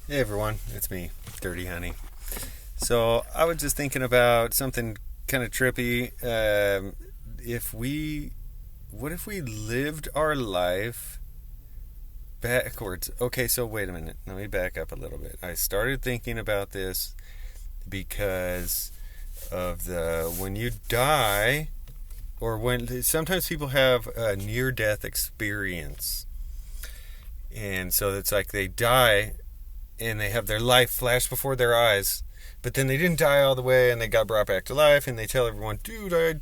Hey everyone, it's me, Dirty Honey. So I was just thinking about something kind of trippy. If we, what if we lived our life backwards? Okay, so wait a minute. Let me back up a little bit. I started thinking about this because of the when you die, or when sometimes people have a near-death experience, and so it's like they die and they have their life flash before their eyes, but then they didn't die all the way and they got brought back to life, and they tell everyone, dude,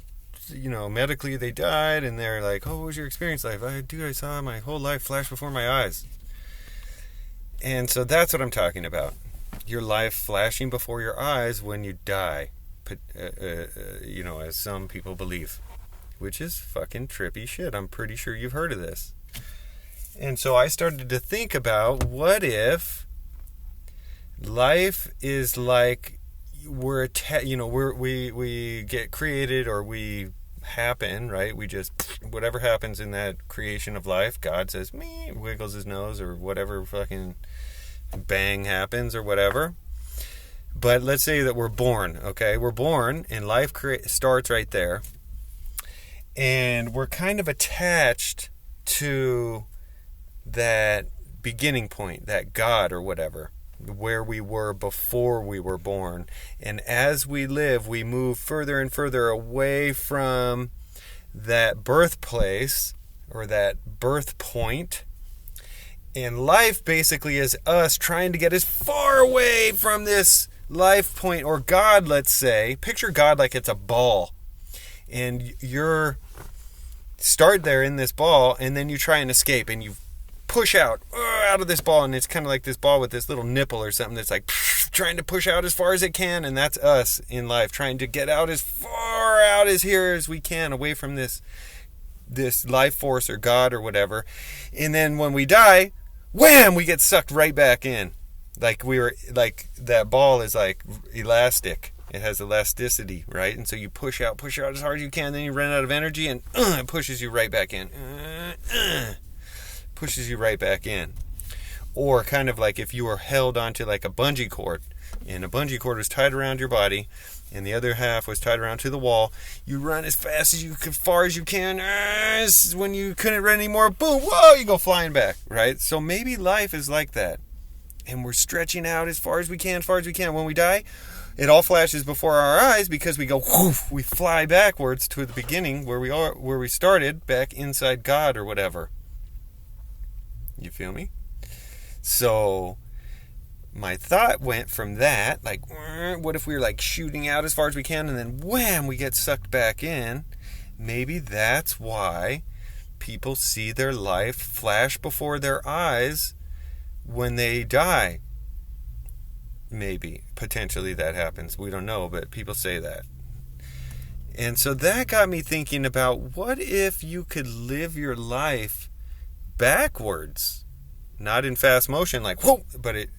medically they died, and they're like, oh, what was your experience like? I saw my whole life flash before my eyes. And so that's what I'm talking about. Your life flashing before your eyes when you die, as some people believe, which is fucking trippy shit. I'm pretty sure you've heard of this. And so I started to think about, what if life is like we get created, or we happen, right? We just, whatever happens in that creation of life, God says me, wiggles his nose, or whatever fucking bang happens or whatever. But let's say that we're born, okay? We're born and life starts right there, and we're kind of attached to that beginning point, that God or whatever, where we were before we were born. And as we live, we move further and further away from that birthplace or that birth point. And life basically is us trying to get as far away from this life point, or God, let's say. Picture God like it's a ball, and you're start there in this ball, and then you try and escape, and you push out of this ball, and it's kind of like this ball with this little nipple or something that's like trying to push out as far as it can. And that's us in life, trying to get out as far out as here as we can, away from this life force or God or whatever. And then when we die, wham, we get sucked right back in. Like that ball is like elastic. It has elasticity, right? And so you push out as hard as you can, then you run out of energy, and it pushes you right back in. Pushes you right back in. Or kind of like if you were held onto like a bungee cord, and a bungee cord was tied around your body, and the other half was tied around to the wall. You run as fast as far as you can. When you couldn't run anymore, boom, whoa, you go flying back, right? So maybe life is like that, and we're stretching out as far as we can. When we die, it all flashes before our eyes, because we go whoof, we fly backwards to the beginning where we started, back inside God or whatever. You feel me? So my thought went from that, like, what if we were like shooting out as far as we can, and then wham, we get sucked back in? Maybe that's why people see their life flash before their eyes when they die. Maybe, potentially that happens. We don't know, but people say that. And so that got me thinking about, what if you could live your life backwards? Not in fast motion, like, whoa, but it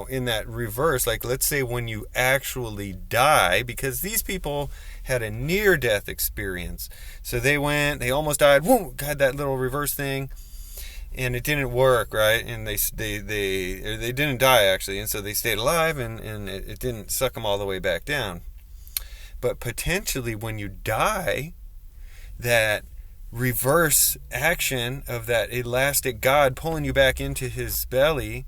in that reverse. Like, let's say when you actually die, because these people had a near-death experience. So they almost died, whoa, had that little reverse thing, and it didn't work, right? And they didn't die, actually, and so they stayed alive, and it didn't suck them all the way back down. But potentially when you die, that reverse action of that elastic God pulling you back into his belly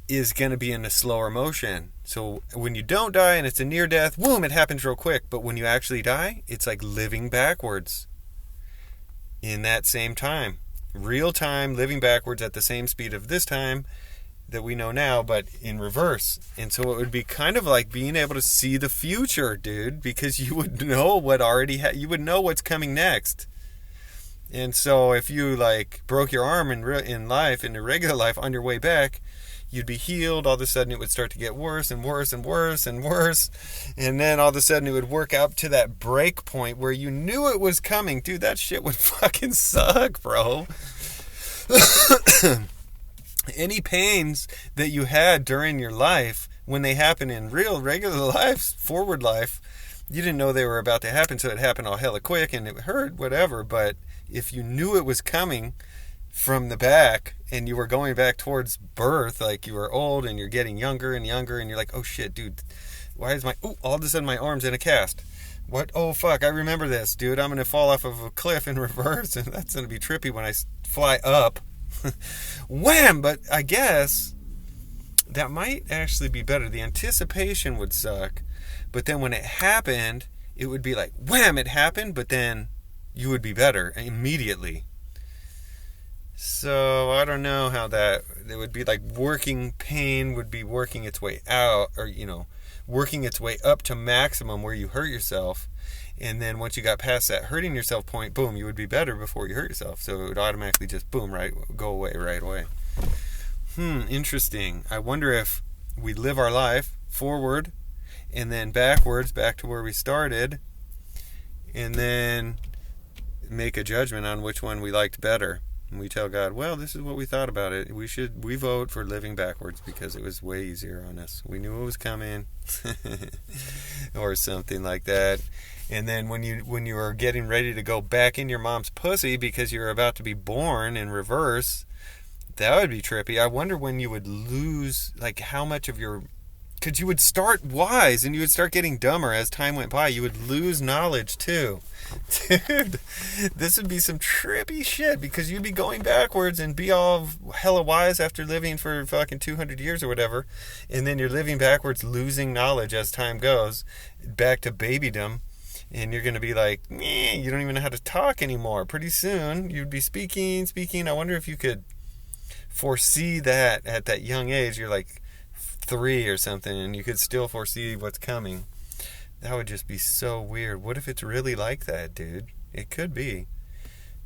is going to be in a slower motion. So when you don't die and it's a near death, boom, it happens real quick. But when you actually die, it's like living backwards in that same time. Real time, living backwards at the same speed of this time that we know now, but in reverse. And so it would be kind of like being able to see the future, dude, because you would know what you would know what's coming next. And so if you like broke your arm in your regular life, on your way back, you'd be healed. All of a sudden it would start to get worse and worse and worse and worse. And then all of a sudden it would work up to that break point where you knew it was coming. Dude, that shit would fucking suck, bro. Any pains that you had during your life, when they happen in real regular life, forward life, you didn't know they were about to happen, so it happened all hella quick and it hurt, whatever. But if you knew it was coming from the back and you were going back towards birth, like you were old and you're getting younger and younger, and you're like, oh shit, dude, why is all of a sudden my arm's in a cast? What? Oh fuck, I remember this, dude. I'm gonna fall off of a cliff in reverse, and that's gonna be trippy when I fly up. Wham! But I guess that might actually be better. The anticipation would suck, but then when it happened, it would be like, wham, it happened, but then you would be better immediately. So I don't know how that, it would be like working pain would be working its way out, or, working its way up to maximum where you hurt yourself. And then once you got past that hurting yourself point, boom, you would be better before you hurt yourself. So it would automatically just, boom, go away right away. Interesting. I wonder if we live our life forward and then backwards, back to where we started, and then make a judgment on which one we liked better. And we tell God, well, this is what we thought about it. We vote for living backwards because it was way easier on us. We knew it was coming, or something like that. And then when you were getting ready to go back in your mom's pussy because you were about to be born in reverse, that would be trippy. I wonder when you would lose, like, how much of your... Because you would start wise and you would start getting dumber as time went by. You would lose knowledge too. Dude, this would be some trippy shit because you'd be going backwards and be all hella wise after living for fucking 200 years or whatever. And then you're living backwards, losing knowledge as time goes, back to babydom. And you're going to be like, you don't even know how to talk anymore. Pretty soon, you'd be speaking. I wonder if you could foresee that at that young age. You're like 3 or something, and you could still foresee what's coming. That would just be so weird. What if it's really like that, dude? It could be.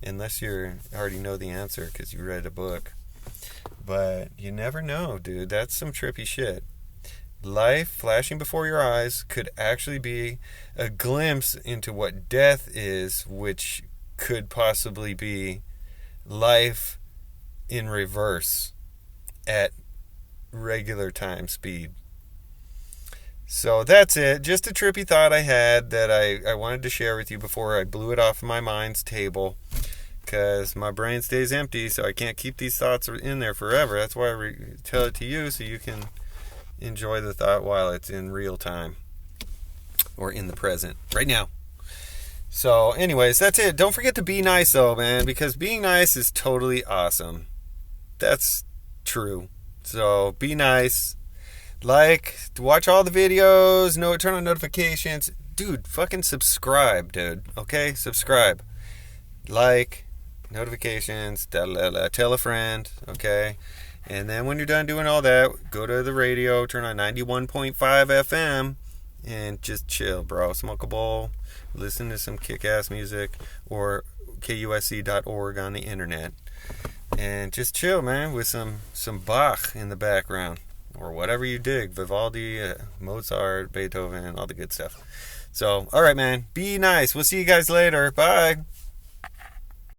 Unless you already know the answer because you read a book. But you never know, dude. That's some trippy shit. Life flashing before your eyes could actually be a glimpse into what death is, which could possibly be life in reverse at regular time speed. So that's it. Just a trippy thought I had that I wanted to share with you before I blew it off my mind's table, because my brain stays empty, so I can't keep these thoughts in there forever. That's why I tell it to you, so you can enjoy the thought while it's in real time or in the present right now. So anyways, that's it. Don't forget to be nice though, man, because being nice is totally awesome. That's true. So be nice. Watch all the videos, turn on notifications. Dude, fucking subscribe, dude. Okay? Subscribe. Notifications, tell a friend, okay? And then when you're done doing all that, go to the radio, turn on 91.5 FM, and just chill, bro. Smoke a bowl, listen to some kick-ass music, or KUSC.org on the internet. And just chill, man, with some Bach in the background, or whatever you dig. Vivaldi, Mozart, Beethoven, all the good stuff. So, alright, man. Be nice. We'll see you guys later. Bye.